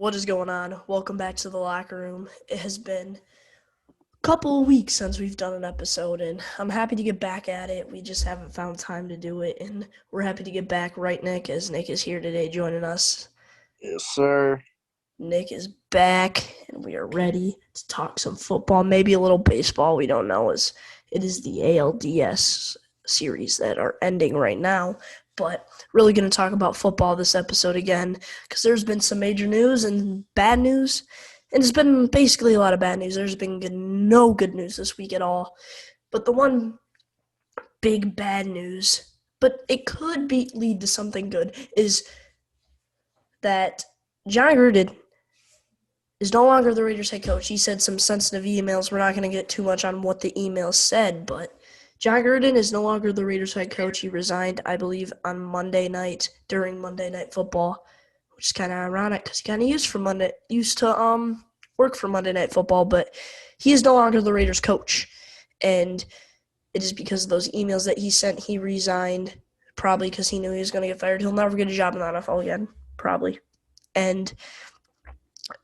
What is going on? Welcome back to the locker room. It has been a couple of weeks since we've done an episode, and I'm happy to get back at it. We just haven't found time to do it, and we're happy to get back, right, Nick? As Nick is here today joining us. Yes, sir. Nick is back, and we are ready to talk some football, maybe a little baseball. We don't know, as it is the ALDS series that are ending right now. But really going to talk about football this episode again because there's been some major news and bad news. And it's been basically a lot of bad news. There's been no good news this week at all. But the one big bad news, but it could lead to something good, is that John Gruden is no longer the Raiders head coach. He said some sensitive emails. We're not going to get too much on what the emails said, but John Gruden is no longer the Raiders head coach. He resigned, I believe, on Monday night during Monday Night Football, which is kind of ironic because he kind of used to work for Monday Night Football, but he is no longer the Raiders coach, and it is because of those emails that he sent. He resigned probably because he knew he was going to get fired. He'll never get a job in the NFL again, probably, and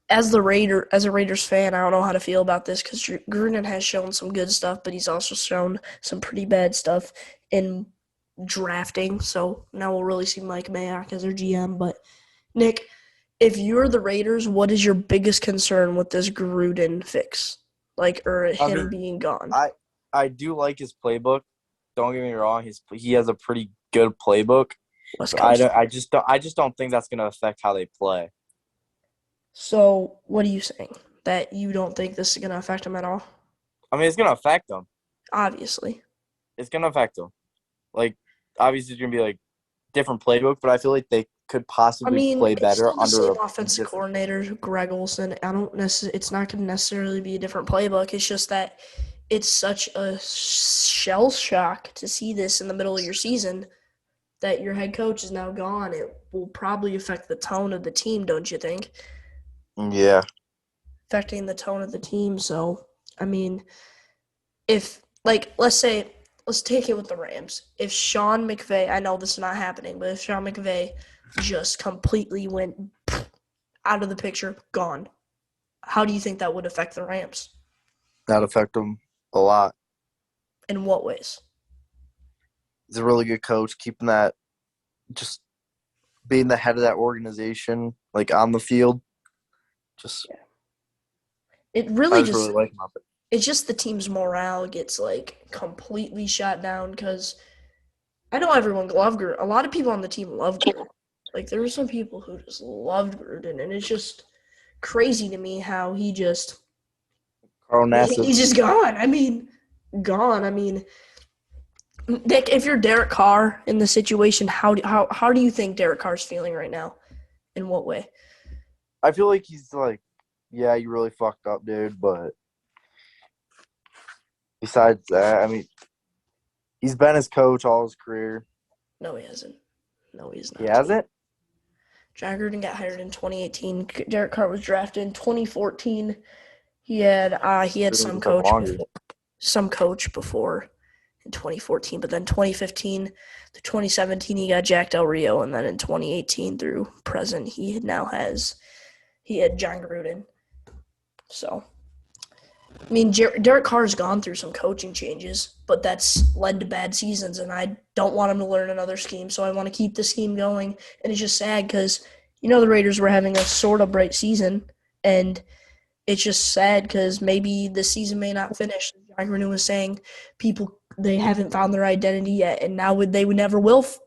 as a Raiders fan, I don't know how to feel about this because Gruden has shown some good stuff, but he's also shown some pretty bad stuff in drafting. So now we'll really see Mike Mayock as our GM. But Nick, if you're the Raiders, what is your biggest concern with this Gruden fix, or I him mean, being gone? I do like his playbook. Don't get me wrong. He has a pretty good playbook. West But Coast. I just don't think that's going to affect how they play. So what are you saying? That you don't think this is going to affect him at all? I mean, it's going to affect them. Obviously. It's going to affect them. Like, obviously, it's going to be like different playbook, but I feel like they could I possibly mean, play it's better still the under same a offensive different. coordinator, Greg Olson. It's not going to necessarily be a different playbook. It's just that it's such a shell shock to see this in the middle of your season that your head coach is now gone. It will probably affect the tone of the team, don't you think? Yeah. Affecting the tone of the team. So, I mean, if let's take it with the Rams. If Sean McVay, I know this is not happening, but if Sean McVay just completely went out of the picture, gone, how do you think that would affect the Rams? That affect them a lot. In what ways? He's a really good coach, keeping that, just being the head of that organization, like on the field. Just, Yeah. It I really just really just like him up there. it's just the team's morale gets completely shot down because I know everyone loved Gruden. A lot of people on the team loved Gruden. Like there were some people who just loved Gruden, and it's just crazy to me how Carl Nassib. he's just gone. I mean, gone. I mean, Nick, if you're Derek Carr in the situation, how do you think Derek Carr's feeling right now? In what way? I feel like he's like, yeah, you really fucked up, dude. But besides that, I mean, he's been his coach all his career. No, he hasn't. No, he's He not. hasn't? John Gruden got hired in 2018. Derek Carr was drafted in 2014. He had It some was like coach longer. before, some coach before in 2014, but then 2015 to 2017 he got Jack Del Rio, and then in 2018 through present he had John Gruden. So I mean, Derek Carr's gone through some coaching changes, but that's led to bad seasons, and I don't want him to learn another scheme, so I want to keep the scheme going. And it's just sad because, the Raiders were having a sort of bright season, and it's just sad because maybe the season may not finish. John Gruden was saying they haven't found their identity yet, and now they would never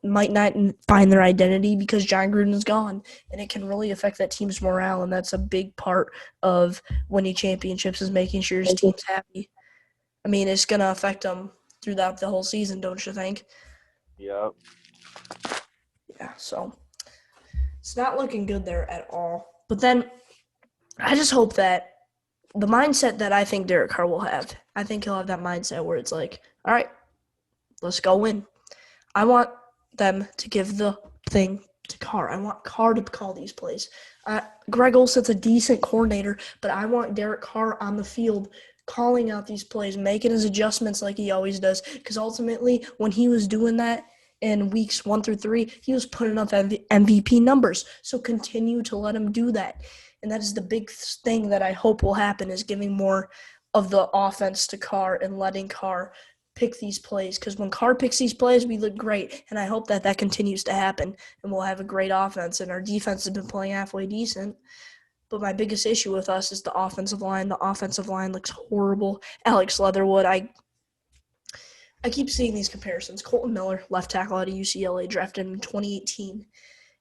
might not find their identity because John Gruden is gone, and it can really affect that team's morale, and that's a big part of winning championships is making sure his team's happy. I mean, it's gonna affect them throughout the whole season, don't you think? Yep. Yeah, so it's not looking good there at all. But then I just hope that the mindset that I think Derek Carr will have, I think he'll have that mindset where it's like, all right, let's go win. I want them to give the thing to Carr. I want Carr to call these plays. Greg Olson's a decent coordinator, but I want Derek Carr on the field calling out these plays, making his adjustments like he always does. Because ultimately, when he was doing that, in weeks 1 through 3, he was putting up MVP numbers. So continue to let him do that. And that is the big thing that I hope will happen, is giving more of the offense to Carr and letting Carr pick these plays. Because when Carr picks these plays, we look great. And I hope that that continues to happen and we'll have a great offense. And our defense has been playing halfway decent. But my biggest issue with us is the offensive line. The offensive line looks horrible. Alex Leatherwood, I keep seeing these comparisons. Colton Miller, left tackle out of UCLA, drafted in 2018,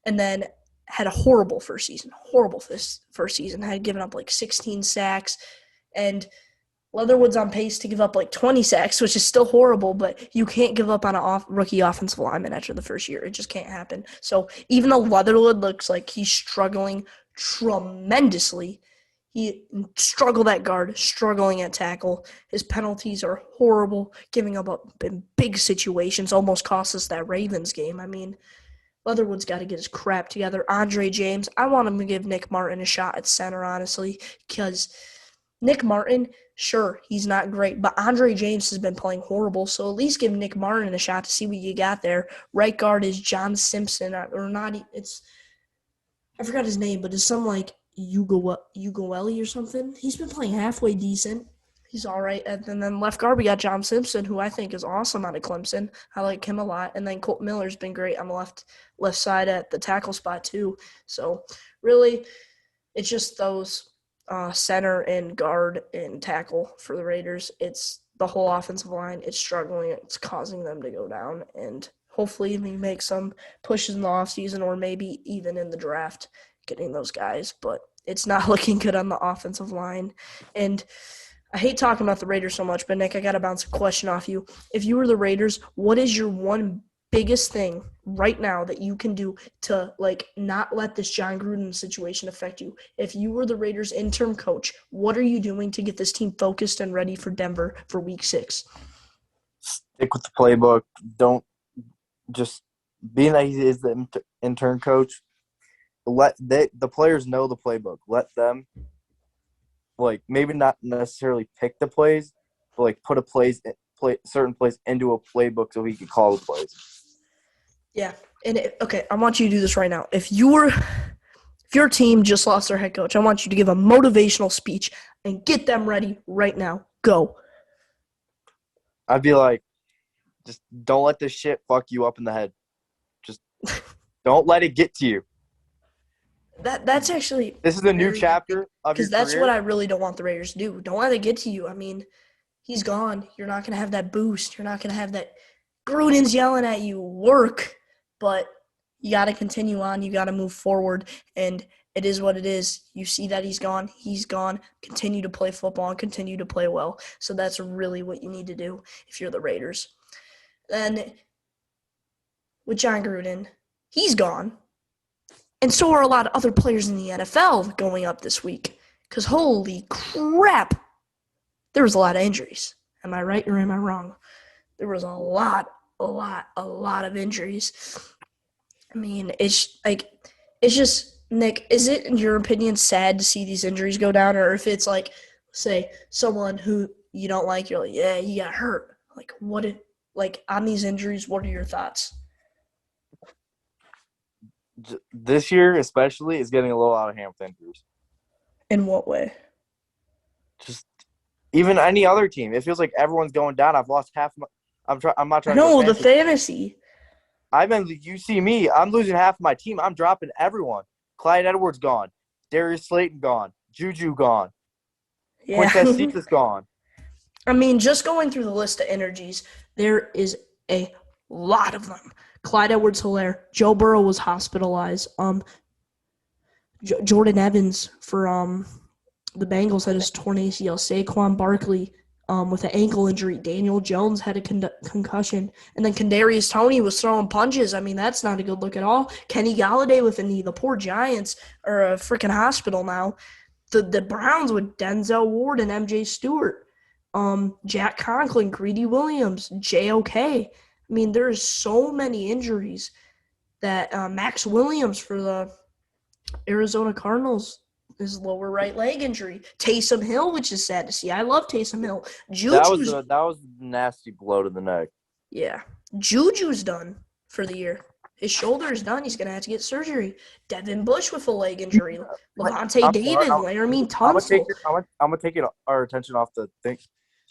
and then had a horrible first season. Horrible first season. Had given up like 16 sacks, and Leatherwood's on pace to give up like 20 sacks, which is still horrible, but you can't give up on a rookie offensive lineman after the first year. It just can't happen. So even though Leatherwood looks like he's struggling tremendously, he struggled at guard, struggling at tackle. His penalties are horrible, giving up in big situations, almost cost us that Ravens game. I mean, Leatherwood's got to get his crap together. Andre James, I want him to give Nick Martin a shot at center, honestly, because Nick Martin, sure, he's not great, but Andre James has been playing horrible, so at least give Nick Martin a shot to see what you got there. Right guard is John Simpson, or not, I forgot his name, but it's some like Ugoeli or something. He's been playing halfway decent. He's all right. And then left guard, we got John Simpson, who I think is awesome out of Clemson. I like him a lot. And then Colt Miller's been great on the left side at the tackle spot too. So really, it's just those center and guard and tackle for the Raiders. It's the whole offensive line. It's struggling. It's causing them to go down. And hopefully we make some pushes in the offseason or maybe even in the draft getting those guys. But it's not looking good on the offensive line. And I hate talking about the Raiders so much, but Nick, I got to bounce a question off you. If you were the Raiders, what is your one biggest thing right now that you can do to not let this John Gruden situation affect you? If you were the Raiders interim coach, what are you doing to get this team focused and ready for Denver for week 6? Stick with the playbook. Don't just being that he is the intern coach. Let the players know the playbook. Let them maybe not necessarily pick the plays, but put certain plays into a playbook so he can call the plays. Yeah, and okay, I want you to do this right now. If your team just lost their head coach, I want you to give a motivational speech and get them ready right now. Go. I'd be like, just don't let this shit fuck you up in the head. Just don't let it get to you. That's actually this is a new chapter of your career. Because that's what I really don't want the Raiders to do. Don't let it get to you. I mean, he's gone. You're not going to have that boost. You're not going to have that Gruden's yelling at you, work. But you got to continue on. You got to move forward. And it is what it is. You see that he's gone. He's gone. Continue to play football and continue to play well. So that's really what you need to do if you're the Raiders. Then with John Gruden, he's gone. And so are a lot of other players in the NFL going up this week. Because holy crap, there was a lot of injuries. Am I right or am I wrong? There was a lot of injuries. I mean, it's just, Nick, is it, in your opinion, sad to see these injuries go down? Or if it's say, someone who you don't like, you're like, yeah, he got hurt. On these injuries, what are your thoughts? This year, especially, is getting a little out of hand with injuries. In what way? Just even any other team. It feels like everyone's going down. I've lost half my – I'm not trying to – No, the fantasy. You see me. I'm losing half of my team. I'm dropping everyone. Clyde Edwards gone. Darius Slayton gone. Juju gone. Yeah. Quintez Cephas gone. I mean, just going through the list of injuries, there is a lot of them. Clyde Edwards-Helaire, Joe Burrow was hospitalized. Jordan Evans for the Bengals had his torn ACL. Saquon Barkley with an ankle injury. Daniel Jones had a concussion. And then Kadarius Toney was throwing punches. I mean, that's not a good look at all. Kenny Galladay with a knee. The poor Giants are a freaking hospital now. The Browns with Denzel Ward and MJ Stewart. Jack Conklin, Greedy Williams, JOK. I mean, there's so many injuries that Max Williams for the Arizona Cardinals, his lower right leg injury. Taysom Hill, which is sad to see. I love Taysom Hill. That was a nasty blow to the neck. Yeah. Juju's done. for the year. His shoulder is done. He's going to have to get surgery. Devin Bush with a leg injury. Levante I'm sorry. David, Laramie I'm gonna take Tunsil. I'm gonna take our attention off the thing.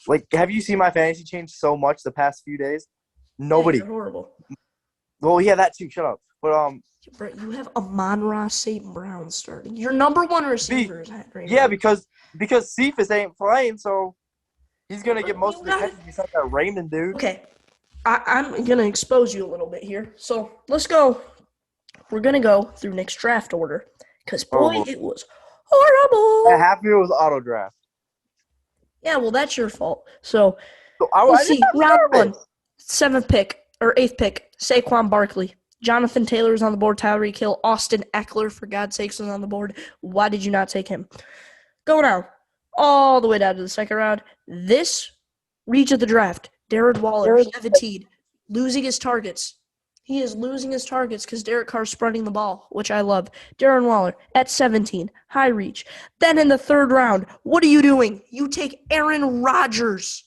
Like, have you seen my fantasy change so much the past few days? Yeah, Nobody. you're horrible. Well, yeah, that too. Shut up. But Bro, you have Amon-Ra St. Brown starting. Your number one receiver is right yeah, now. because Cephas ain't playing, so he's gonna get most You of the got catches besides that Raymond dude. Okay, I'm going to expose you a little bit here. So let's go. We're going to go through Nick's draft order because, Oh, boy, Lord. it was horrible. Half of it was auto draft. Yeah, well, that's your fault. So So we'll I didn't see. have Round one, service. 7th pick or 8th pick, Saquon Barkley. Jonathan Taylor is on the board. Tyreek Hill. Austin Eckler, for God's sakes, is on the board. Why did you not take him? Go now. All the way down to the second round. This reach of the draft, Darren Waller, 17, losing his targets. He is losing his targets because Derek Carr's spreading the ball, which I love. Darren Waller at 17, high reach. Then in the third round, what are you doing? You take Aaron Rodgers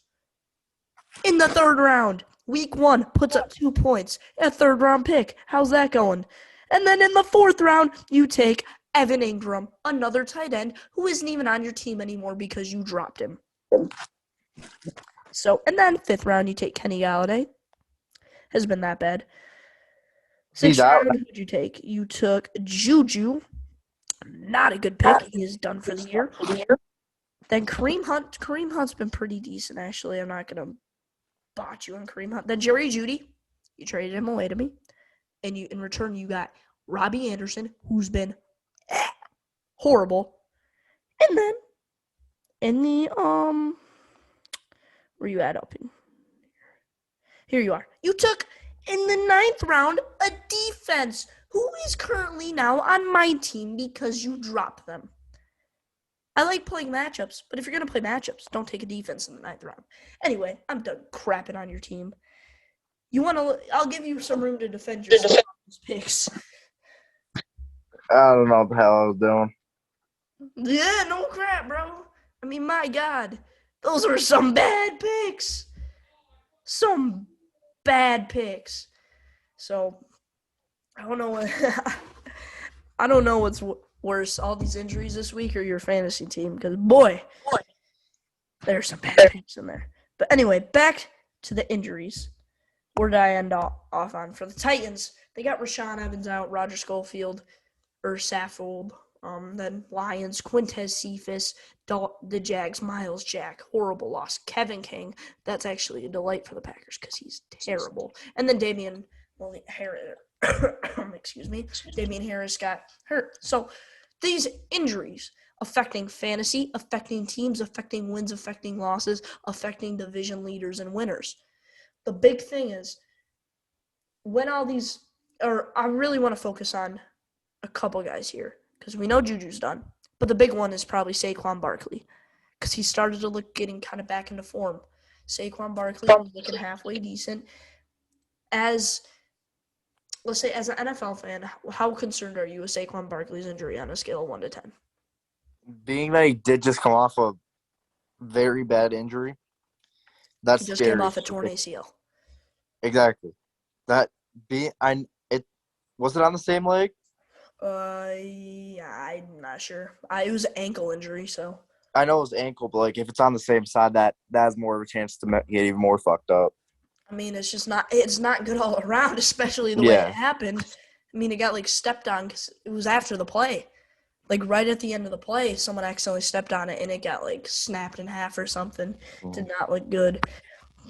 in the third round. Week 1, puts up 2 points. A third round pick. How's that going? And then in the fourth round, you take Evan Ingram, another tight end who isn't even on your team anymore because you dropped him. So, and then 5th round, you take Kenny Galladay. Has been that bad. 6th round, who'd you take? You took Juju. Not a good pick. He is done for the year. Then Kareem Hunt. Kareem Hunt's been pretty decent, actually. I'm not going to botch you on Kareem Hunt. Then Jerry Jeudy. You traded him away to me. And in return, you got Robbie Anderson, who's been horrible. And then in the where you at up in here you are. You took in the 9th round a defense who is currently now on my team because you dropped them. I like playing matchups, but if you're gonna play matchups, don't take a defense in the 9th round. Anyway, I'm done crapping on your team. I'll give you some room to defend yourself on those picks. I don't know what the hell I was doing. Yeah, no crap, bro. I mean, my God, those were some bad picks. Some bad picks. So I don't know what I don't know what's worse, all these injuries this week or your fantasy team, because boy, there's some bad picks in there. But anyway, back to the injuries. Where did I end off on? For the Titans, they got Rashaan Evans out, Roger Schofield, or Saffold. Then Lions, Quintez Cephas, the Jags, Miles Jack, horrible loss. Kevin King, that's actually a delight for the Packers because he's terrible. And then Damian Harris, Damian Harris got hurt. So these injuries affecting fantasy, affecting teams, affecting wins, affecting losses, affecting division leaders and winners. The big thing is when all these, or I really want to focus on a couple guys here because we know Juju's done. But the big one is probably Saquon Barkley because he started to look getting kind of back into form. Saquon Barkley was looking halfway decent. Let's say, as an NFL fan, how concerned are you with Saquon Barkley's injury on a scale of 1 to 10? Being that he did just come off a very bad injury, that's He just scary. came off a torn ACL. Exactly. Was it on the same leg? Yeah, I'm not sure. It was an ankle injury, so. I know it was ankle, but like if it's on the same side, that has more of a chance to get even more fucked up. I mean, it's not good all around, especially the way it happened. I mean, it got like stepped on because it was after the play. Like right at the end of the play, someone accidentally stepped on it and it got like snapped in half or something. Did not look good.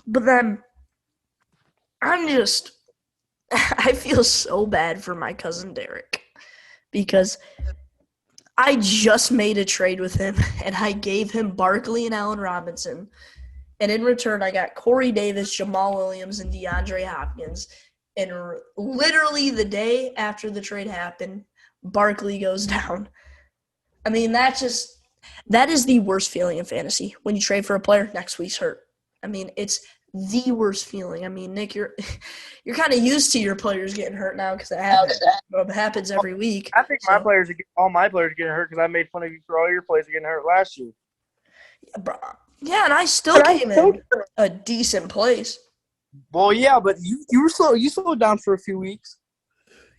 But then I feel so bad for my cousin Derek because I just made a trade with him and I gave him Barkley and Allen Robinson. And in return, I got Corey Davis, Jamal Williams, and DeAndre Hopkins. And literally the day after the trade happened, Barkley goes down. I mean, that is the worst feeling in fantasy. When you trade for a player, next week's hurt. I mean, it's the worst feeling. I mean, Nick, you're kind of used to your players getting hurt now because it happens every week. I think all my players are getting hurt because I made fun of you for all your players getting hurt last year. Yeah, and I still came in a decent place. Well, yeah, but you were slow. You slowed down for a few weeks.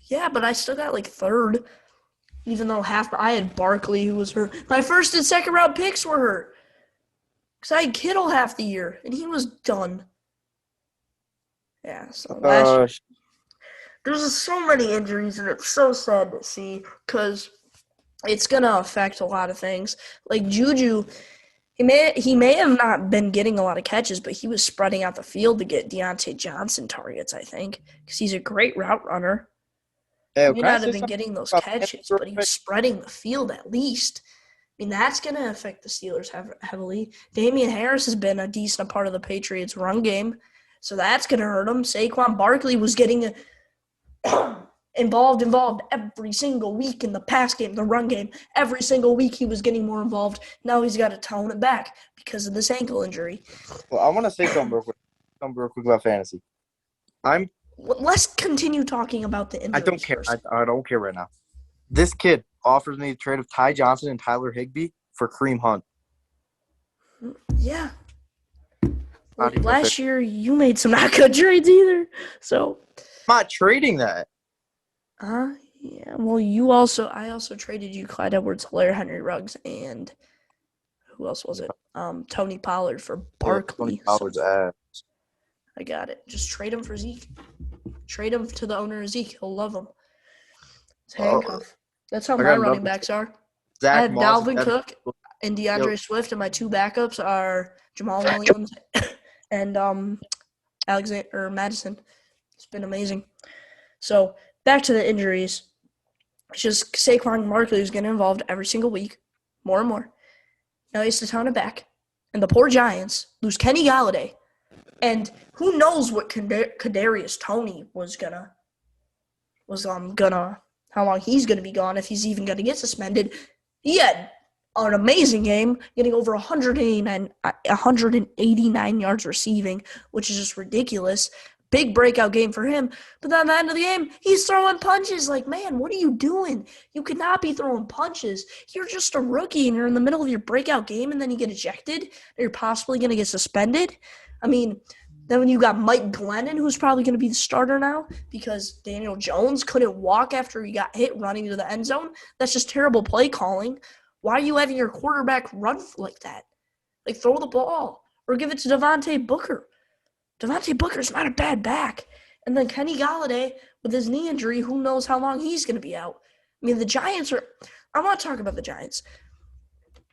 Yeah, but I still got like third, even though I had Barkley who was hurt. My first and second round picks were hurt because I had Kittle half the year and he was done. Yeah, so last Uh, year there's just so many injuries and it's so sad to see because it's gonna affect a lot of things. Like Juju, he may have not been getting a lot of catches, but he was spreading out the field to get Deontay Johnson targets. I think because he's a great route runner. He hey, may can I not have say been something getting those about fantasy catches, real but he was quick? spreading the field at least. I mean, that's going to affect the Steelers heavily. Damian Harris has been a decent part of the Patriots' run game, so that's going to hurt him. Saquon Barkley was getting involved every single week in the pass game, the run game. Every single week he was getting more involved. Now he's got to tone it back because of this ankle injury. Well, I want to say something real quick. Something real quick about fantasy. I'm. Let's continue talking about the I don't injuries care. I, first. I don't care right now. This kid offers me the trade of Ty Johnson and Tyler Higbee for Kareem Hunt. Yeah. Well, Not even a fit. last year you made some not good trades either. So, I'm not trading that. yeah. Well, I also traded you Clyde Edwards-Helaire, Henry Ruggs, and who else was it? Tony Pollard for Yeah, Tony Barkley. So Pollard's ass. I got it. Just trade him for Zeke. Trade him to the owner of Zeke. He'll love him. It's Oh, handcuff. That's how I my got running another backs are. I Zach have Moss. Dalvin Cook and Yo, DeAndre Swift, and my two backups are Jamal Williams and Alexander or Madison. It's been amazing. So back to the injuries. It's just Saquon Barkley is getting involved every single week, more and more. Now he has to tone it back. And the poor Giants lose Kenny Galladay. And who knows what Kadarius Toney was gonna how long he's gonna be gone if he's even gonna get suspended. He had an amazing game, getting over 189 yards receiving, which is just ridiculous. Big breakout game for him. But then at the end of the game, he's throwing punches. Like, man, what are you doing? You could not be throwing punches. You're just a rookie and you're in the middle of your breakout game and then you get ejected. You're possibly going to get suspended. I mean, then when you got Mike Glennon, who's probably going to be the starter now because Daniel Jones couldn't walk after he got hit running to the end zone. That's just terrible play calling. Why are you having your quarterback run like that? Like, throw the ball or give it to Devontae Booker. Devontae Booker's not a bad back. And then Kenny Galladay, with his knee injury, who knows how long he's going to be out. I mean, the Giants are – I want to talk about the Giants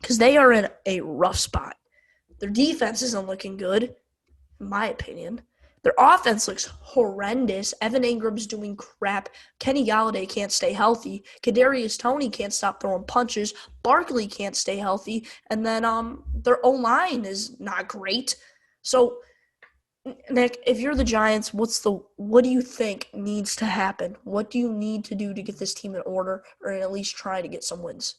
because they are in a rough spot. Their defense isn't looking good, in my opinion. Their offense looks horrendous. Evan Ingram's doing crap. Kenny Galladay can't stay healthy. Kadarius Toney can't stop throwing punches. Barkley can't stay healthy. And then their O-line is not great. So, Nick, if you're the Giants, what do you think needs to happen? What do you need to do to get this team in order or at least try to get some wins?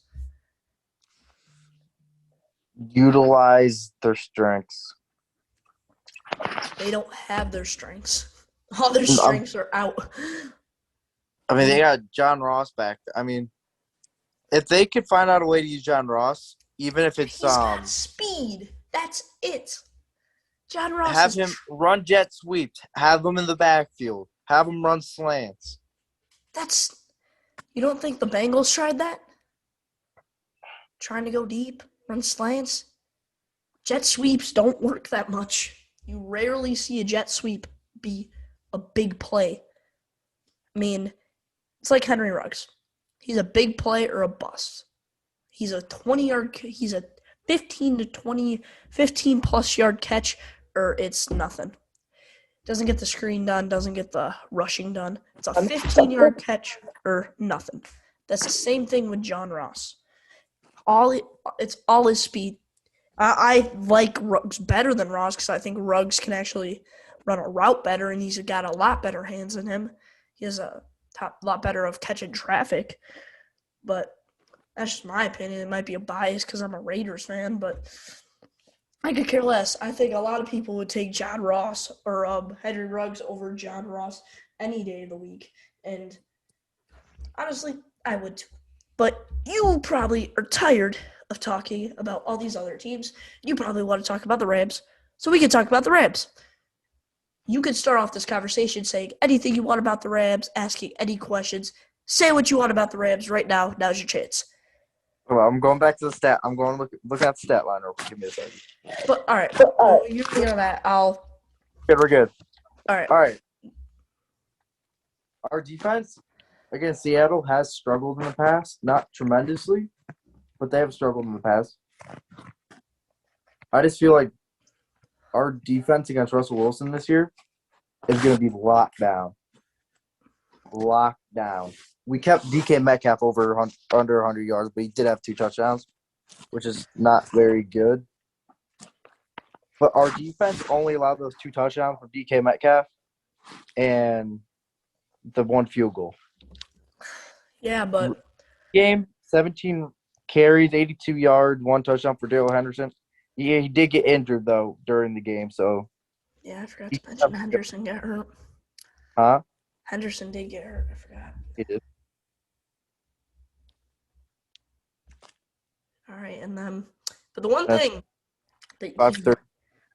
utilize their strengths. They don't have their strengths. All their Um, strengths are out. I mean, they got John Ross back. I mean, if they could find out a way to use John Ross, even if it's He's got speed. That's it. John Ross have is him run jet sweeps, have him in the backfield, have him run slants. that's you don't think the Bengals tried that? Trying to go deep, run slants? Jet sweeps don't work that much. You rarely see a jet sweep be a big play. I mean, it's like Henry Ruggs. He's a big play or a bust. He's a he's a 15 to 20, 15 plus yard catch, or it's nothing. Doesn't get the screen done, doesn't get the rushing done. It's a 15-yard catch or nothing. That's the same thing with John Ross. It's all his speed. I like Ruggs better than Ross because I think Ruggs can actually run a route better, and he's got a lot better hands than him. He has a lot better of catching traffic. But that's just my opinion. It might be a bias because I'm a Raiders fan, but I could care less. I think a lot of people would take John Ross or Henry Ruggs over John Ross any day of the week. And honestly, I would too. But you probably are tired of talking about all these other teams. You probably want to talk about the Rams. So we can talk about the Rams. You could start off this conversation saying anything you want about the Rams, asking any questions. Say what you want about the Rams right now. Now's your chance. Well, I'm going back to the stat. I'm going to look at the stat line. Give me a second. But all right, you're on that. Good, we're good. All right. All right. Our defense against Seattle has struggled in the past. Not tremendously, but they have struggled in the past. I just feel like our defense against Russell Wilson this year is going to be locked down. Locked down. We kept DK Metcalf under 100 yards, but he did have 2 touchdowns, which is not very good. But our defense only allowed those 2 touchdowns from DK Metcalf and the 1 field goal. Yeah, but game 17 carries, 82 yards, 1 touchdown for Darrell Henderson. He did get injured though during the game, so yeah, I forgot to mention Henderson got hurt. Huh? Henderson did get hurt. I forgot. He did. All right, and then, but the one thing that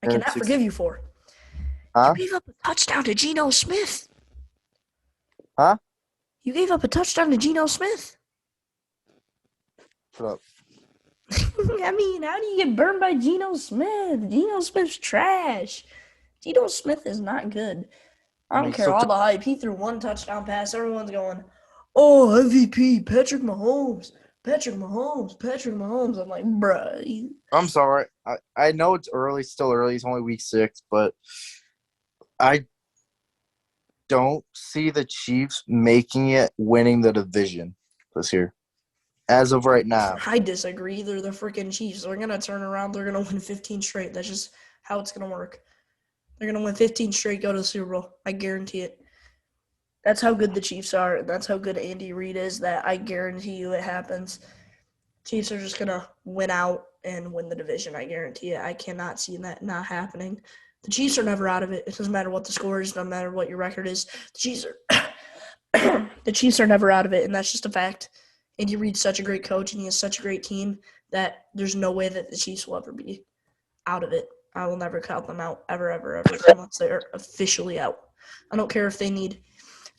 I cannot forgive you for, you gave up a touchdown to Geno Smith. Huh? You gave up a touchdown to Geno Smith. Shut up. I mean, how do you get burned by Geno Smith? Geno Smith's trash. Geno Smith is not good. I don't care all the hype. He threw 1 touchdown pass. Everyone's going, oh, MVP, Patrick Mahomes. Patrick Mahomes, Patrick Mahomes. I'm like, bruh. I'm sorry. I know it's early, still early. It's only week 6, but I don't see the Chiefs making it winning the division this year. As of right now. I disagree. They're the freaking Chiefs. They're going to turn around. They're going to win 15 straight. That's just how it's going to work. They're going to win 15 straight, go to the Super Bowl. I guarantee it. That's how good the Chiefs are, and that's how good Andy Reid is, that I guarantee you it happens. Chiefs are just going to win out and win the division. I guarantee it. I cannot see that not happening. The Chiefs are never out of it. It doesn't matter what the score is, no matter what your record is. The Chiefs are never out of it, and that's just a fact. Andy Reid's such a great coach, and he has such a great team that there's no way that the Chiefs will ever be out of it. I will never count them out, ever, ever, ever, unless they're officially out. I don't care if they need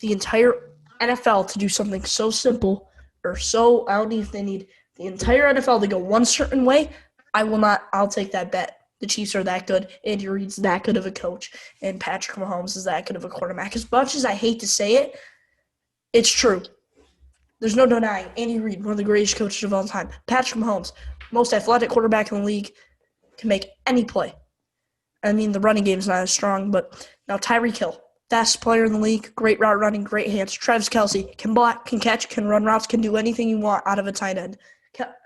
the entire NFL to do something so simple or so – I don't need if they need the entire NFL to go one certain way. I'll take that bet. The Chiefs are that good. Andy Reid's that good of a coach, and Patrick Mahomes is that good of a quarterback. As much as I hate to say it, it's true. There's no denying Andy Reid, one of the greatest coaches of all time. Patrick Mahomes, most athletic quarterback in the league, can make any play. I mean, the running game's not as strong, but now Tyreek Hill, fastest player in the league, great route running, great hands. Travis Kelce can block, can catch, can run routes, can do anything you want out of a tight end.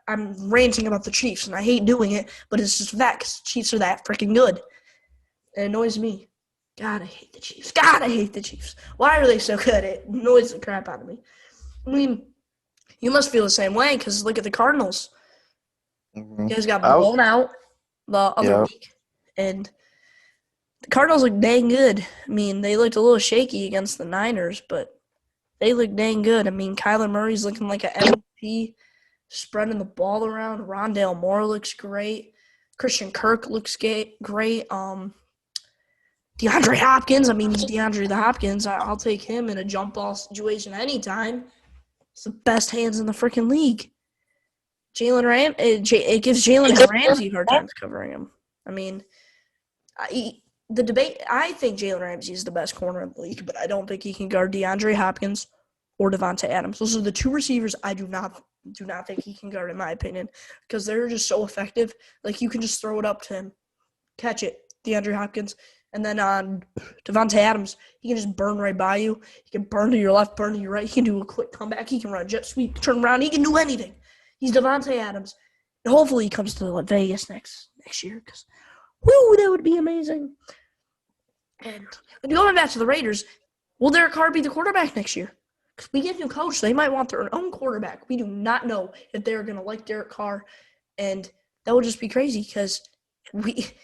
I'm ranting about the Chiefs, and I hate doing it, but it's just that because the Chiefs are that freaking good. It annoys me. God, I hate the Chiefs. God, I hate the Chiefs. Why are they so good? It annoys the crap out of me. I mean, you must feel the same way because look at the Cardinals. Mm-hmm. You guys got blown out the other week, and the Cardinals look dang good. I mean, they looked a little shaky against the Niners, but they look dang good. I mean, Kyler Murray's looking like an MVP, spreading the ball around. Rondale Moore looks great. Christian Kirk looks great. DeAndre Hopkins. I mean, DeAndre Hopkins. I'll take him in a jump ball situation anytime. It's the best hands in the freaking league. It gives Jalen Ramsey a hard time covering him. I mean, I think Jalen Ramsey is the best corner in the league, but I don't think he can guard DeAndre Hopkins or Devontae Adams. Those are the 2 receivers I do not think he can guard, in my opinion, because they're just so effective. Like, you can just throw it up to him, catch it, DeAndre Hopkins, and then on Devontae Adams, he can just burn right by you. He can burn to your left, burn to your right. He can do a quick comeback. He can run a jet sweep, turn around. He can do anything. He's Devontae Adams. And hopefully he comes to Vegas next year because, woo, that would be amazing. And going back to the Raiders, will Derek Carr be the quarterback next year? Because we get a new coach. They might want their own quarterback. We do not know if they're going to like Derek Carr. And that would just be crazy because it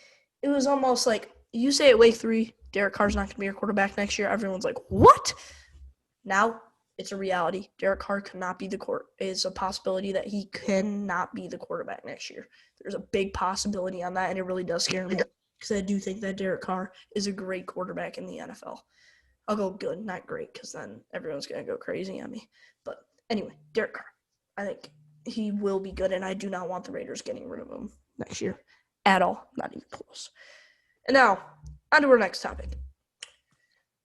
was almost like, you say at Wake 3, Derek Carr's not going to be your quarterback next year. Everyone's like, what? Now it's a reality. Derek Carr cannot be is a possibility that he cannot be the quarterback next year. There's a big possibility on that, and it really does scare me. because I do think that Derek Carr is a great quarterback in the NFL. I'll go good, not great, because then everyone's going to go crazy on me. But anyway, Derek Carr, I think he will be good, and I do not want the Raiders getting rid of him next year at all, not even close. And now, on to our next topic.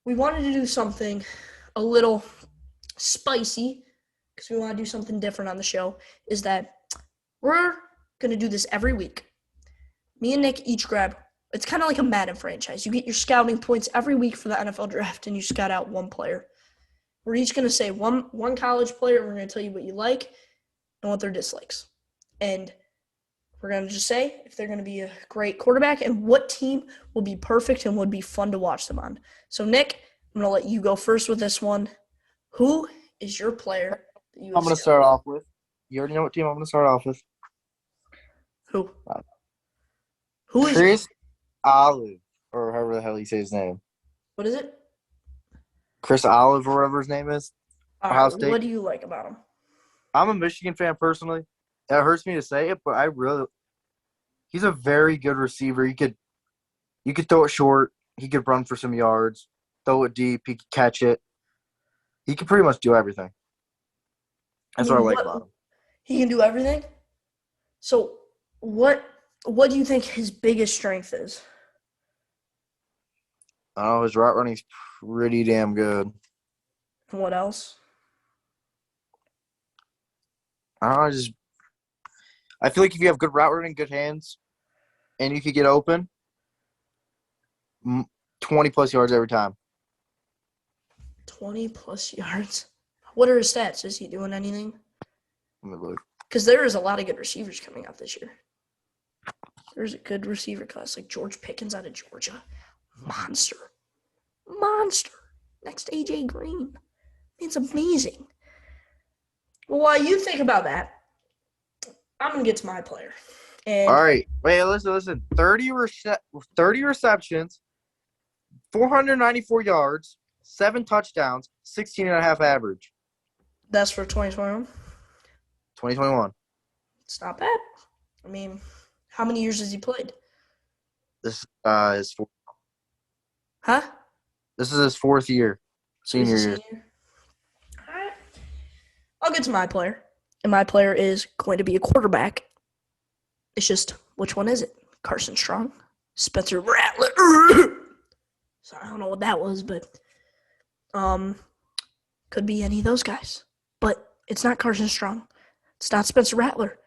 We wanted to do something a little spicy, because we want to do something different on the show, is that we're going to do this every week. Me and Nick each grab, it's kind of like a Madden franchise. You get your scouting points every week for the NFL draft, and you scout out one player. We're each going to say one college player, and we're going to tell you what you like and what their dislikes. And we're going to just say if they're going to be a great quarterback and what team will be perfect and would be fun to watch them on. So, Nick, I'm going to let you go first with this one. Who is your player that you I'm have going to start off with. You already know what team I'm going to start off with. Who? Who is Chris Olive, or however the hell you say his name. What is it? Chris Olive, or whatever his name is. Ohio State. What do you like about him? I'm a Michigan fan personally. It hurts me to say it, but he's a very good receiver. You could throw it short. He could run for some yards, throw it deep. He could catch it. He can pretty much do everything. That's what I like about him. He can do everything? So what do you think his biggest strength is? Oh, his route running's pretty damn good. And what else? I feel like if you have good route running, good hands, and you could get open, 20-plus yards every time. 20-plus yards? What are his stats? Is he doing anything? Let me look. Because there is a lot of good receivers coming out this year. There's a good receiver class, like George Pickens out of Georgia. Monster. Next to A.J. Green. It's amazing. Well, while you think about that, I'm going to get to my player. All right. Wait, listen. 30 receptions, 494 yards, 7 touchdowns, 16.5 average. That's for 2021? 2021. It's not bad. I mean, how many years has he played? This is fourth. Huh? This is his 4th year. Senior year. All right. I'll get to my player. And my player is going to be a quarterback. It's just, which one is it? Carson Strong? Spencer Rattler? So I don't know what that was, but could be any of those guys. But it's not Carson Strong. It's not Spencer Rattler.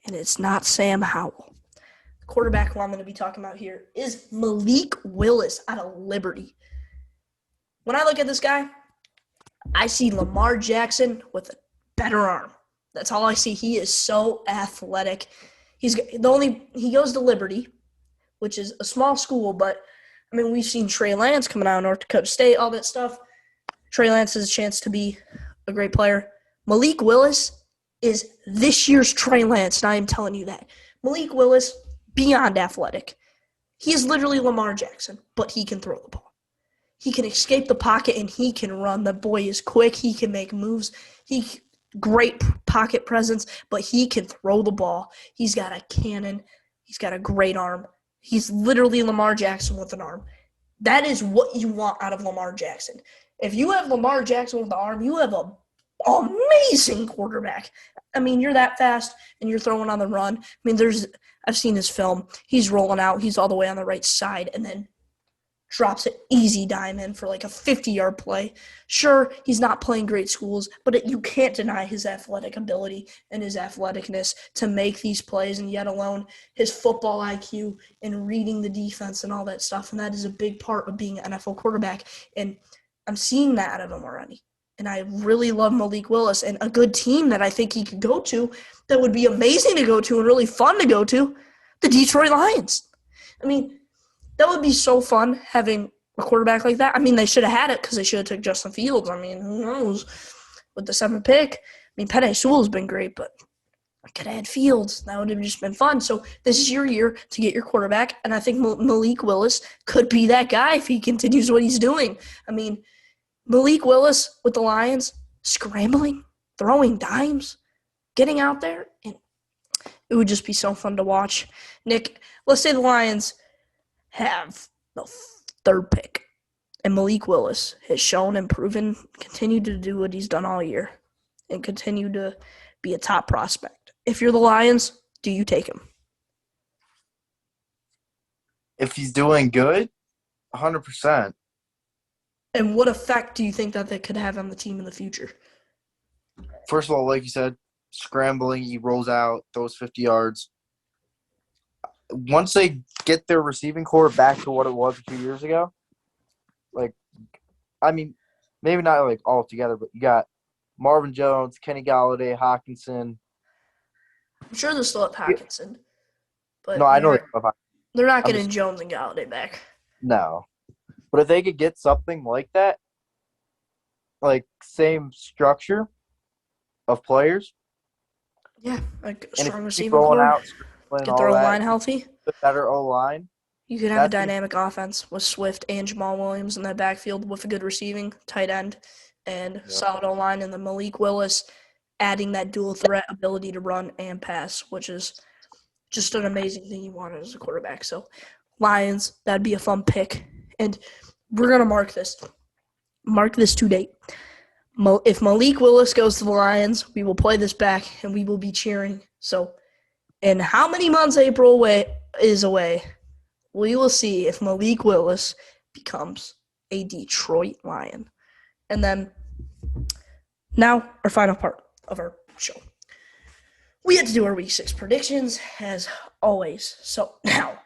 And it's not Sam Howell. The quarterback who I'm going to be talking about here is Malik Willis out of Liberty. When I look at this guy, I see Lamar Jackson with a better arm. That's all I see. He is so athletic. He goes to Liberty, which is a small school, but I mean, we've seen Trey Lance coming out of North Dakota State, all that stuff. Trey Lance has a chance to be a great player. Malik Willis is this year's Trey Lance, and I am telling you that. Malik Willis, beyond athletic. He is literally Lamar Jackson, but he can throw the ball. He can escape the pocket, and he can run. The boy is quick. He can make moves. Great pocket presence, but he can throw the ball. He's got a cannon. He's got a great arm. He's literally Lamar Jackson with an arm. That is what you want out of Lamar Jackson. If you have Lamar Jackson with the arm, you have an amazing quarterback. I mean, you're that fast, and you're throwing on the run. I mean, I've seen his film. He's rolling out. He's all the way on the right side, and then drops an easy dime in for like a 50-yard play. Sure, he's not playing great schools, but you can't deny his athletic ability and his athleticness to make these plays, and yet alone his football IQ and reading the defense and all that stuff. And that is a big part of being an NFL quarterback. And I'm seeing that out of him already. And I really love Malik Willis, and a good team that I think he could go to that would be amazing to go to and really fun to go to, the Detroit Lions. I mean, that would be so fun having a quarterback like that. I mean, they should have had it because they should have took Justin Fields. I mean, who knows? With the 7th pick. I mean, Penei Sewell's been great, but I could have had Fields. That would have just been fun. So this is your year to get your quarterback, and I think Malik Willis could be that guy if he continues what he's doing. I mean, Malik Willis with the Lions, scrambling, throwing dimes, getting out there, and it would just be so fun to watch. Nick, let's say the Lions have the third pick. And Malik Willis has shown and proven, continued to do what he's done all year and continue to be a top prospect. If you're the Lions, do you take him? If he's doing good, 100%. And what effect do you think that could have on the team in the future? First of all, like you said, scrambling, he rolls out, throws 50 yards. Once they get their receiving core back to what it was a few years ago, maybe not all together, but you got Marvin Jones, Kenny Golladay, Hawkinson. I'm sure they'll still have Hawkinson, but No, I know they're not I'm getting just Jones and Golladay back. no. But if they could get something like that, same structure of players, Yeah, like a and if strong you keep receiving rolling core, out, scrambling, get their all O-line that, healthy. the better O-line, You could have a that team, dynamic offense with Swift and Jamal Williams in that backfield with a good receiving tight end and solid O-line, and then Malik Willis adding that dual threat ability to run and pass, which is just an amazing thing you wanted as a quarterback. So Lions, that'd be a fun pick. And we're going to mark this to date. If Malik Willis goes to the Lions, we will play this back and we will be cheering. So in how many months April is away, we will see if Malik Willis becomes a Detroit Lion. And then now our final part of our show. We had to do our Week 6 predictions, as always. So now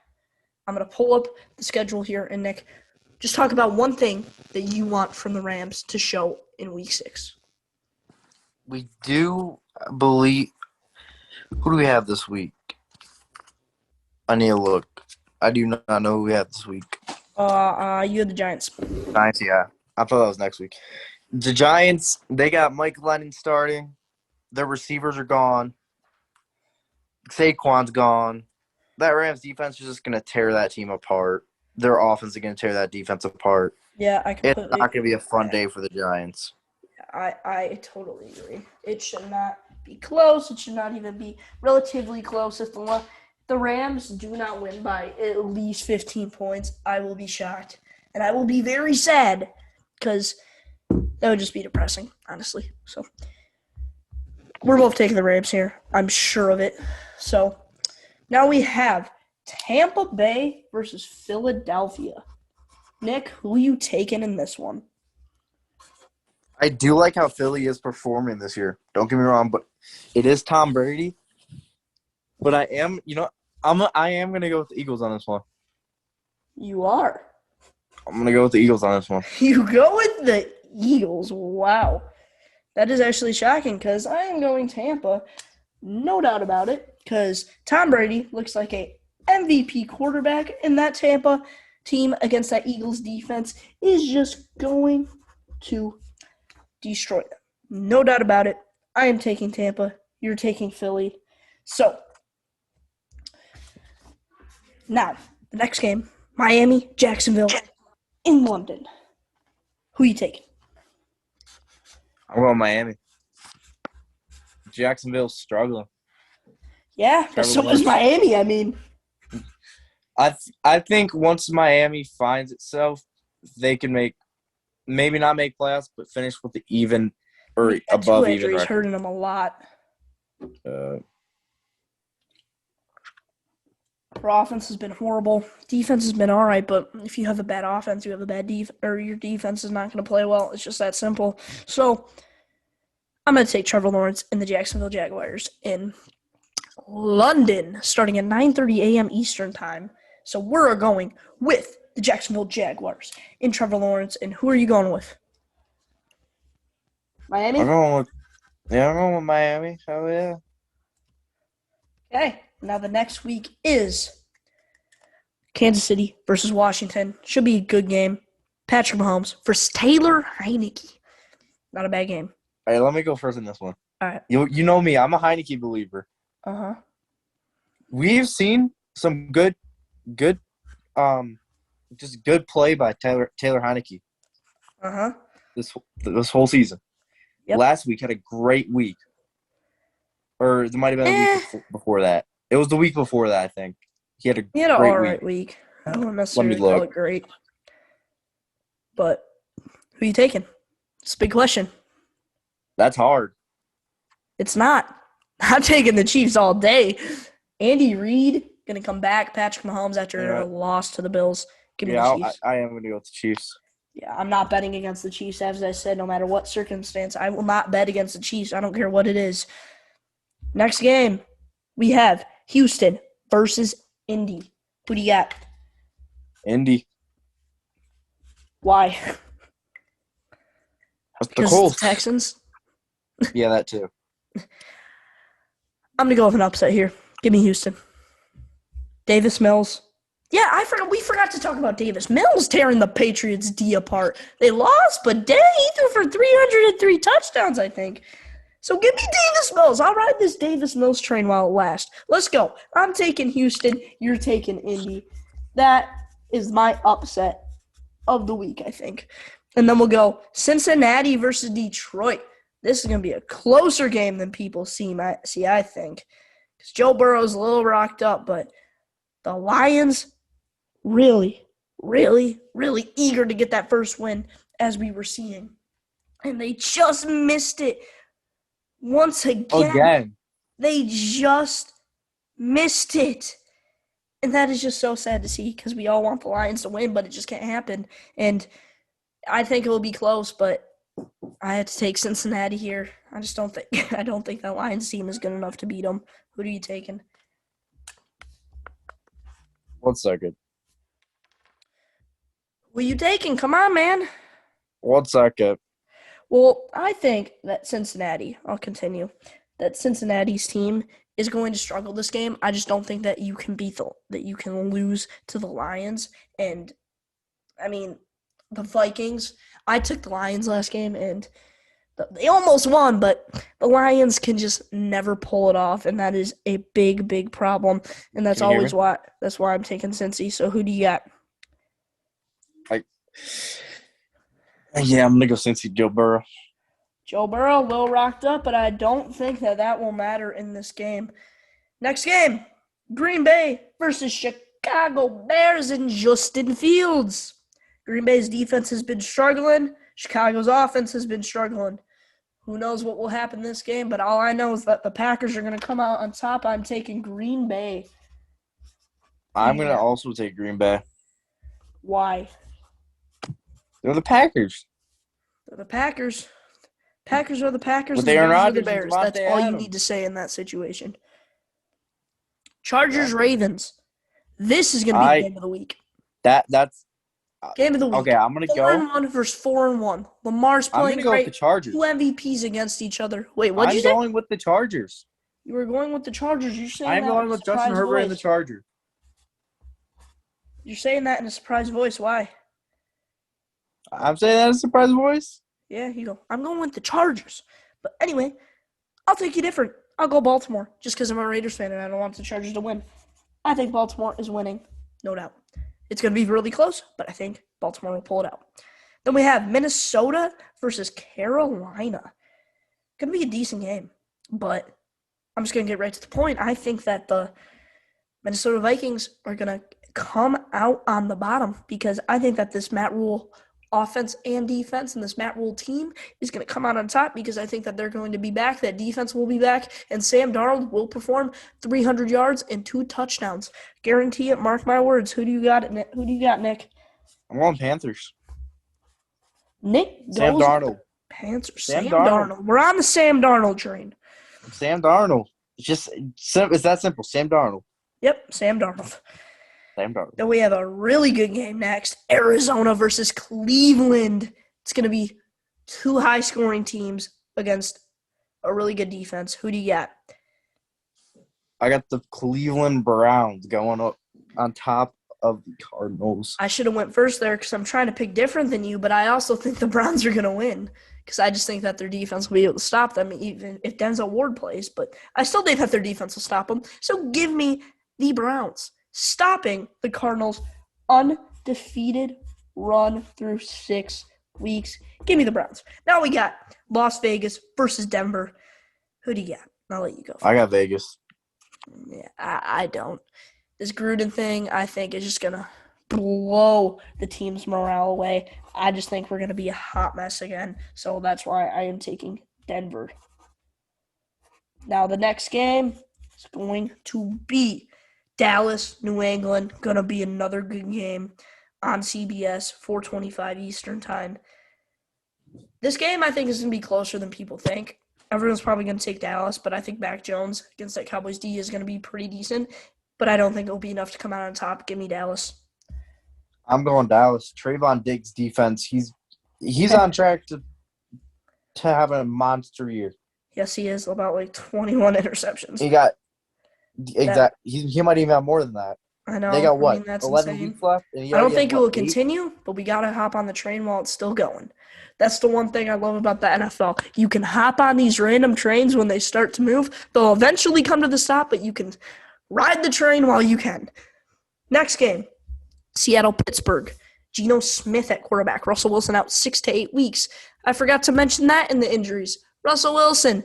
I'm going to pull up the schedule here, and Nick, just talk about one thing that you want from the Rams to show in Week 6. we do believe – who do we have this week? I need to look. I do not know who we have this week. You had the Giants. Giants, yeah. I thought that was next week. The Giants, they got Mike Lennon starting. Their receivers are gone. Saquon's gone. That Rams defense is just going to tear that team apart. Their offense is going to tear that defense apart. Yeah, I completely It's not going to be a fun day for the Giants. I totally agree. It should not be close. It should not even be relatively close. If the Rams do not win by at least 15 points, I will be shocked. And I will be very sad because that would just be depressing, honestly. So we're both taking the Rams here. I'm sure of it. So now we have Tampa Bay versus Philadelphia. Nick, who are you taking in this one? I do like how Philly is performing this year. Don't get me wrong, but it is Tom Brady. But I am going to go with the Eagles on this one. You are. I'm going to go with the Eagles on this one. You go with the Eagles. Wow. That is actually shocking because I am going Tampa. No doubt about it, because Tom Brady looks like a MVP quarterback, and that Tampa team against that Eagles defense is just going to destroy them. No doubt about it. I am taking Tampa. You're taking Philly. So, now, the next game, Miami, Jacksonville, in London. Who are you taking? I'm going Miami. Jacksonville's struggling. Yeah, but so is Miami. I mean, I think once Miami finds itself, they can maybe not make playoffs, but finish with the even or above even record. Hurting them a lot. Our offense has been horrible. Defense has been all right, but if you have a bad offense, you have a bad your defense is not going to play well. It's just that simple. So I'm going to take Trevor Lawrence and the Jacksonville Jaguars in London, starting at 9:30 a.m. Eastern time. So we're going with the Jacksonville Jaguars in Trevor Lawrence. And who are you going with? Miami? I'm going with Miami. Oh, yeah. Okay. Now the next week is Kansas City versus Washington. Should be a good game. Patrick Mahomes versus Taylor Heineke. Not a bad game. All right, let me go first in this one. All right. You know me. I'm a Heineke believer. Uh-huh. We've seen some good just good play by Taylor Heineke. Uh-huh. This whole season. Yep. Last week had a great week. Or it might have been a week before that. It was the week before that, I think. He had a all great right week. I don't Let me necessarily call look. it great. But who are you taking? It's a big question. That's hard. It's not. I'm taking the Chiefs all day. Andy Reid going to come back. Patrick Mahomes after a Yeah, loss to the Bills. Give me the yeah, Chiefs. I am going to go with the Chiefs. Yeah, I'm not betting against the Chiefs. As I said, no matter what circumstance, I will not bet against the Chiefs. I don't care what it is. Next game, we have Houston versus Indy. Who do you got? Indy. Why? That's the Because it's the Colts. Texans? Yeah, that too. I'm going to go with an upset here. Give me Houston. Davis Mills. Yeah, we forgot to talk about Davis Mills tearing the Patriots D apart. They lost, but dang, he threw for 303 touchdowns, I think. So give me Davis Mills. I'll ride this Davis Mills train while it lasts. Let's go. I'm taking Houston. You're taking Indy. That is my upset of the week, I think. And then we'll go Cincinnati versus Detroit. This is going to be a closer game than people see, I think. Because Joe Burrow's a little rocked up, but the Lions really, really, really eager to get that first win, as we were seeing. And they just missed it. Once again, they just missed it. And that is just so sad to see because we all want the Lions to win, but it just can't happen. And I think it will be close, but I had to take Cincinnati here. I just don't think that Lions team is good enough to beat them. Who are you taking? 1 second. Who are you taking? Come on, man. 1 second. Well, I think that I'll continue, that Cincinnati's team is going to struggle this game. I just don't think that you can that you can lose to the Lions. And, I mean, the Vikings, I took the Lions last game, and they almost won, but the Lions can just never pull it off, and that is a big, big problem. And that's Can you hear me? why I'm taking Cincy. So who do you got? Yeah, I'm going to go Cincy, Joe Burrow. Joe Burrow, a little rocked up, but I don't think that will matter in this game. Next game, Green Bay versus Chicago Bears and Justin Fields. Green Bay's defense has been struggling. Chicago's offense has been struggling. Who knows what will happen this game, but all I know is that the Packers are going to come out on top. I'm taking Green Bay. I'm going to also take Green Bay. Why? They're the Packers. They're the Packers. Packers are the Packers, With and the Aaron Bears are the Rodgers and Bears. That's Devontae all you Adams. need to say in that situation. Chargers, Ravens. This is going to be the game of the week. That's game of the week. Okay, I'm gonna 4-1 versus 4-1. Lamar's I'm playing gonna go great. with the Chargers. 2 MVPs against each other. Wait, what'd you say? I'm going with the Chargers. You were going with the Chargers. You're saying I'm that going in a with Justin surprised Herbert and the voice. Chargers. You're saying that in a surprised voice. Why? I'm saying that in a surprise voice. Yeah, you go. I'm going with the Chargers. But anyway, I'll take you different. I'll go Baltimore just because I'm a Raiders fan and I don't want the Chargers to win. I think Baltimore is winning, no doubt. It's going to be really close, but I think Baltimore will pull it out. Then we have Minnesota versus Carolina. Going to be a decent game, but I'm just going to get right to the point. I think that the Minnesota Vikings are going to come out on the bottom because I think that this Matt Rule offense and defense and this Matt Rule team is going to come out on top because I think that they're going to be back. That defense will be back, and Sam Darnold will perform 300 yards and 2 touchdowns. Guarantee it. Mark my words. Who do you got, Nick? I'm going Panthers. Nick goes Sam Darnold. Panthers. Sam Sam Darnold. Darnold. We're on the Sam Darnold train. Sam Darnold. It's that simple. Sam Darnold. Yep, Sam Darnold. Sam Darnold. Then we have a really good game next. Arizona versus Cleveland. It's going to be 2 high-scoring teams against a really good defense. Who do you got? I got the Cleveland Browns going up on top of the Cardinals. I should have went first there because I'm trying to pick different than you, but I also think the Browns are going to win because I just think that their defense will be able to stop them even if Denzel Ward plays. But I still think that their defense will stop them. So give me the Browns stopping the Cardinals' undefeated run through 6 weeks. Give me the Browns. Now we got Las Vegas versus Denver. Who do you got? I'll let you go first. I got Vegas. Yeah, I don't. This Gruden thing, I think, is just going to blow the team's morale away. I just think we're going to be a hot mess again. So that's why I am taking Denver. Now, the next game is going to be Dallas, New England. Going to be another good game on CBS, 4:25 Eastern Time. This game, I think, is going to be closer than people think. Everyone's probably going to take Dallas, but I think Mac Jones against that Cowboys D is going to be pretty decent. But I don't think it'll be enough to come out on top. Give me Dallas. I'm going Dallas. Trayvon Diggs' defense. He's on track to have a monster year. Yes, he is. About like 21 interceptions. He got he might even have more than that. I know. They got what? I mean, that's 11 insane. weeks left, and he I don't already has think it what, will 8? continue, but we got to hop on the train while it's still going. That's the one thing I love about the NFL. You can hop on these random trains when they start to move. They'll eventually come to the stop, but you can ride the train while you can. Next game, Seattle-Pittsburgh. Geno Smith at quarterback. Russell Wilson out 6 to 8 weeks. I forgot to mention that in the injuries. Russell Wilson,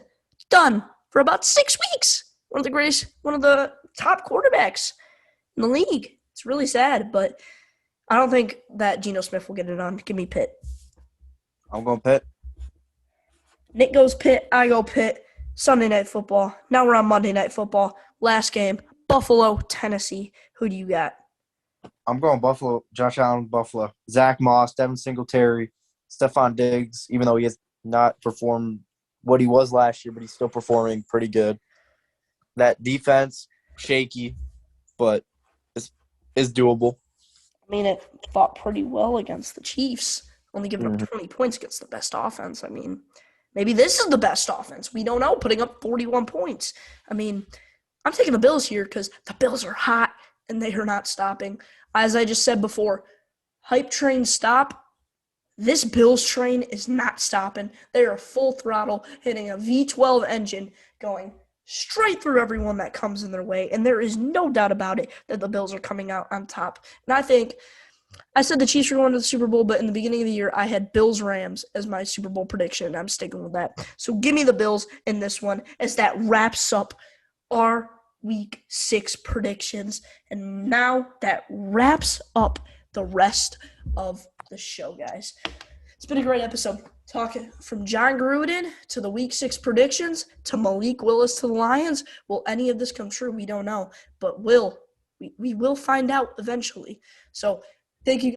done for about 6 weeks. One of the top quarterbacks in the league. It's really sad, but I don't think that Geno Smith will get it on. Give me Pitt. I'm going Pitt. Nick goes Pitt. I go Pitt. Sunday Night Football. Now we're on Monday Night Football. Last game, Buffalo, Tennessee. Who do you got? I'm going Buffalo. Josh Allen, Buffalo. Zach Moss, Devin Singletary, Stephon Diggs, even though he has not performed what he was last year, but he's still performing pretty good. That defense, shaky, but is doable. I mean, it fought pretty well against the Chiefs, only giving up 20 points against the best offense. I mean, maybe this is the best offense. We don't know, putting up 41 points. I mean, I'm taking the Bills here because the Bills are hot and they are not stopping. As I just said before, hype train stop. This Bills train is not stopping. They are full throttle, hitting a V12 engine, going straight through everyone that comes in their way. And there is no doubt about it that the Bills are coming out on top. And I said the Chiefs were going to the Super Bowl, but in the beginning of the year, I had Bills-Rams as my Super Bowl prediction, and I'm sticking with that. So give me the Bills in this one as that wraps up our Week 6 predictions. And now that wraps up the rest of the show, guys. It's been a great episode. Talking from John Gruden to the Week 6 predictions to Malik Willis to the Lions. Will any of this come true? We don't know. But we will find out eventually. So thank you